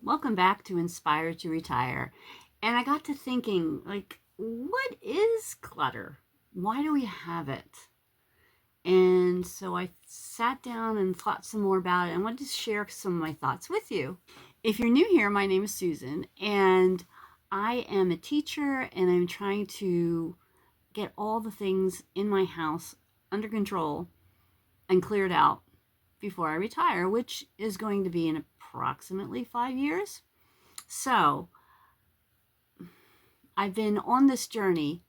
Welcome back to Inspired to Retire. And I got to thinking, what is clutter? Why do we have it? And so I sat down and thought some more about it. I wanted to share some of my thoughts with you. If you're new here, my name is Susan, and I am a teacher, and I'm trying to get all the things in my house under control and cleared out before I retire, which is going to be in approximately 5 years. So I've been on this journey,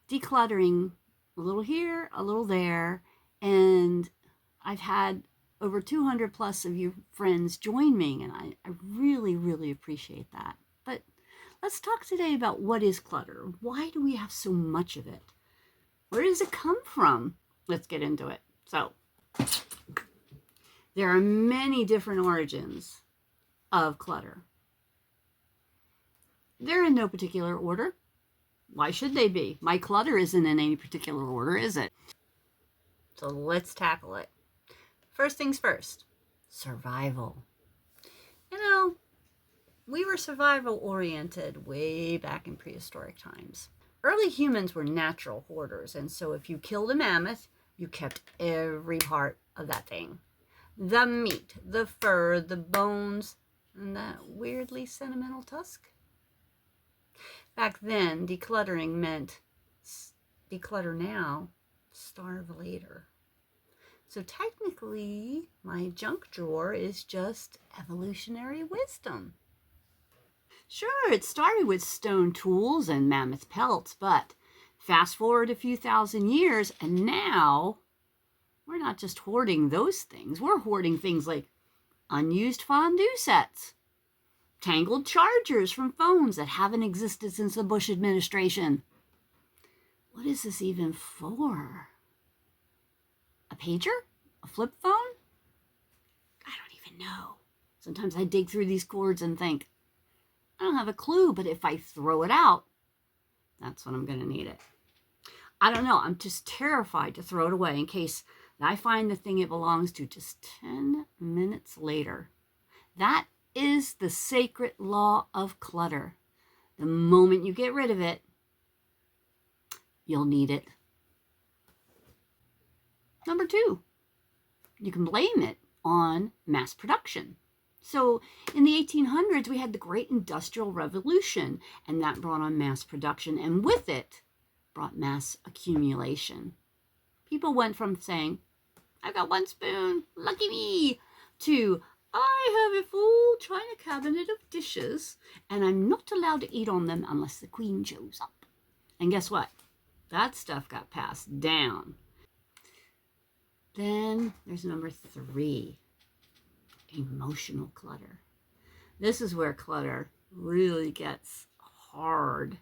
decluttering a little here, a little there, and I've had over 200 plus of you friends join me, and I really, really appreciate that. But let's talk today about what is clutter. Why do we have so much of it? Where does it come from? Let's get into it. So there are many different origins of clutter. They're in no particular order. Why should they be? My clutter isn't in any particular order, is it? So let's tackle it. First things first, survival. We were survival oriented way back in prehistoric times. Early humans were natural hoarders, and so if you killed a mammoth, you kept every part of that thing. The meat, the fur, the bones, and that weirdly sentimental tusk. Back then, decluttering meant declutter now, starve later. So technically, my junk drawer is just evolutionary wisdom. Sure, it started with stone tools and mammoth pelts, but fast forward a few thousand years, and now we're not just hoarding those things. We're hoarding things like unused fondue sets, tangled chargers from phones that haven't existed since the Bush administration. What is this even for? A pager? A flip phone? I don't even know. Sometimes I dig through these cords and think, I don't have a clue, but if I throw it out, that's when I'm going to need it. I don't know. I'm just terrified to throw it away in case I find the thing it belongs to just 10 minutes later. That is the sacred law of clutter. The moment you get rid of it, you'll need it. Number 2, you can blame it on mass production. So in the 1800s, we had the Great Industrial Revolution, and that brought on mass production, and with it brought mass accumulation. People went from saying, I got one spoon, lucky me, to I have a full china cabinet of dishes, and I'm not allowed to eat on them unless the queen shows up. And guess what? That stuff got passed down. Then there's number 3, emotional clutter. This is where clutter really gets hard.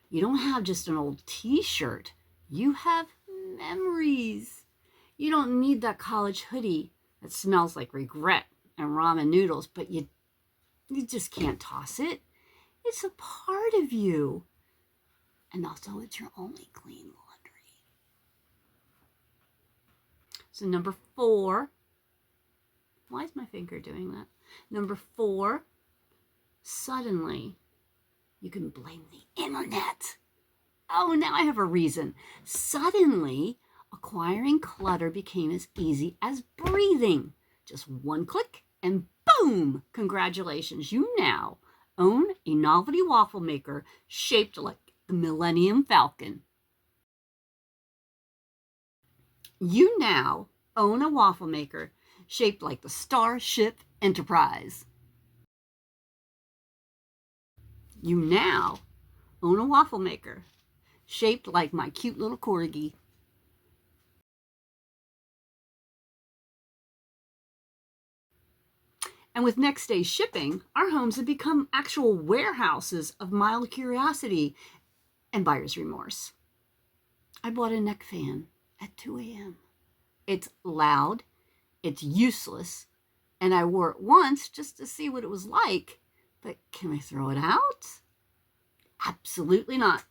You don't have just an old t-shirt. You have memories. You don't need that college hoodie that smells like regret and ramen noodles, but you just can't toss it. It's a part of you. And also, it's your only clean laundry. So number 4, why is my finger doing that? Number 4, suddenly you can blame the internet. Oh, now I have a reason. Suddenly, acquiring clutter became as easy as breathing. Just one click and boom! Congratulations, you now own a novelty waffle maker shaped like the Millennium Falcon. You now own a waffle maker shaped like the Starship Enterprise. You now own a waffle maker shaped like my cute little corgi. And with next day shipping, our homes have become actual warehouses of mild curiosity and buyer's remorse. I bought a neck fan at 2 a.m. It's loud, it's useless, and I wore it once just to see what it was like. But can I throw it out? Absolutely not.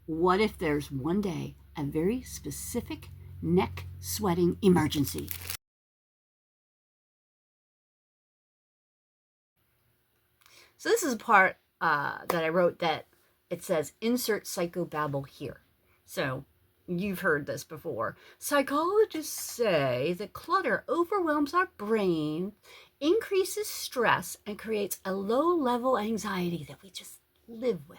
What if there's one day a very specific neck sweating emergency? So this is a part that I wrote that it says insert psychobabble here. So you've heard this before. Psychologists say that clutter overwhelms our brain, increases stress, and creates a low-level anxiety that we just live with.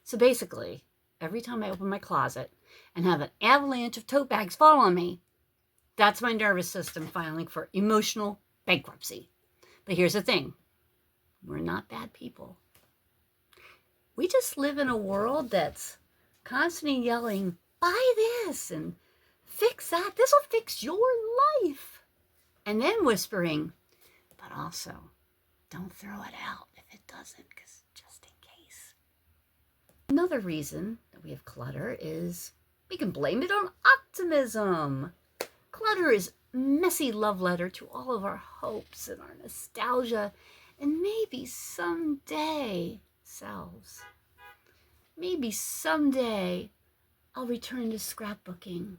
So basically, every time I open my closet and have an avalanche of tote bags fall on me, that's my nervous system filing for emotional bankruptcy. But here's the thing. We're not bad people. We just live in a world that's constantly yelling, buy this and fix that. This will fix your life. And then whispering, but also don't throw it out if it doesn't, because just in case. Another reason that we have clutter is we can blame it on optimism. Clutter is a messy love letter to all of our hopes and our nostalgia and maybe someday selves. Maybe someday I'll return to scrapbooking.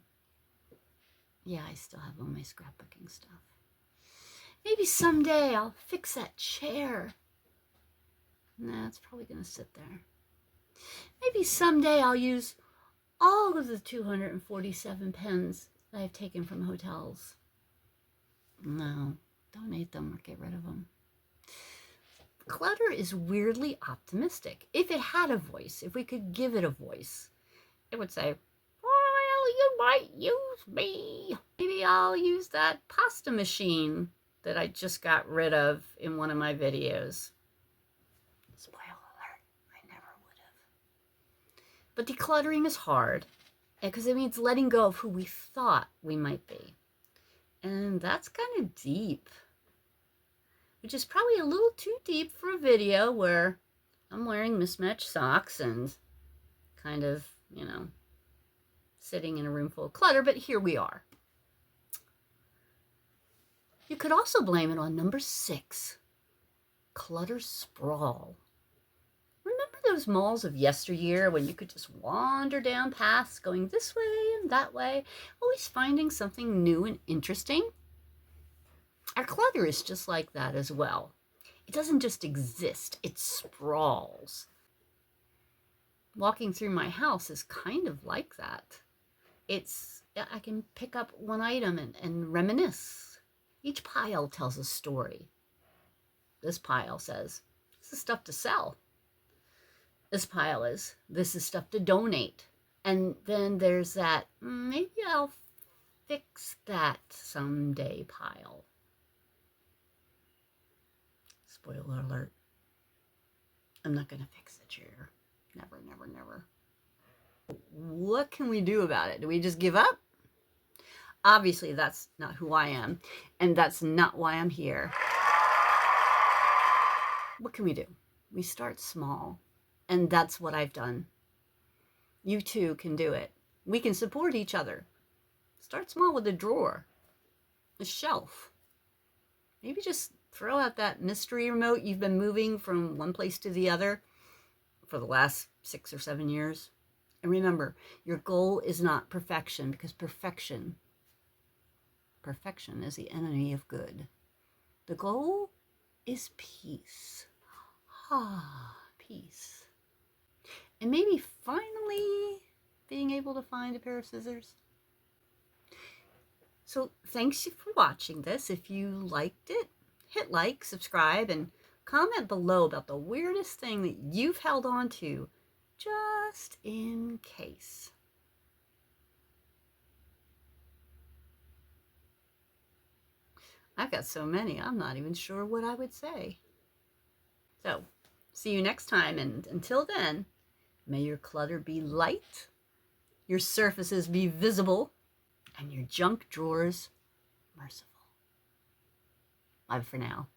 Yeah, I still have all my scrapbooking stuff. Maybe someday I'll fix that chair. Nah, it's probably going to sit there. Maybe someday I'll use all of the 247 pens that I've taken from hotels. No, donate them or get rid of them. Clutter is weirdly optimistic. If it had a voice, if we could give it a voice, it would say, well, you might use me. Maybe I'll use that pasta machine that I just got rid of in one of my videos. Spoiler alert, I never would have. But decluttering is hard because it means letting go of who we thought we might be. And that's kind of deep. Which is probably a little too deep for a video where I'm wearing mismatched socks and kind of, sitting in a room full of clutter, but here we are. You could also blame it on number 6, clutter sprawl. Remember those malls of yesteryear when you could just wander down paths going this way and that way, always finding something new and interesting? Our clutter is just like that as well. It doesn't just exist, it sprawls. Walking through my house is kind of like that. I can pick up one item and reminisce. Each pile tells a story. This pile says, this is stuff to sell. This pile is, this is stuff to donate. And then there's that, maybe I'll fix that someday pile. Spoiler alert. I'm not going to fix the chair. Never, never, never. What can we do about it? Do we just give up? Obviously, that's not who I am, and that's not why I'm here. What can we do? We start small, and that's what I've done. You too can do it. We can support each other. Start small with a drawer, a shelf. Maybe just throw out that mystery remote you've been moving from one place to the other for the last 6 or 7 years. And remember, your goal is not perfection, because perfection is the enemy of good. The goal is peace. Peace. And maybe finally being able to find a pair of scissors. So thanks for watching this. If you liked it, hit like, subscribe, and comment below about the weirdest thing that you've held on to just in case. I've got so many, I'm not even sure what I would say. So, see you next time, and until then, may your clutter be light, your surfaces be visible, and your junk drawers merciful. Bye for now.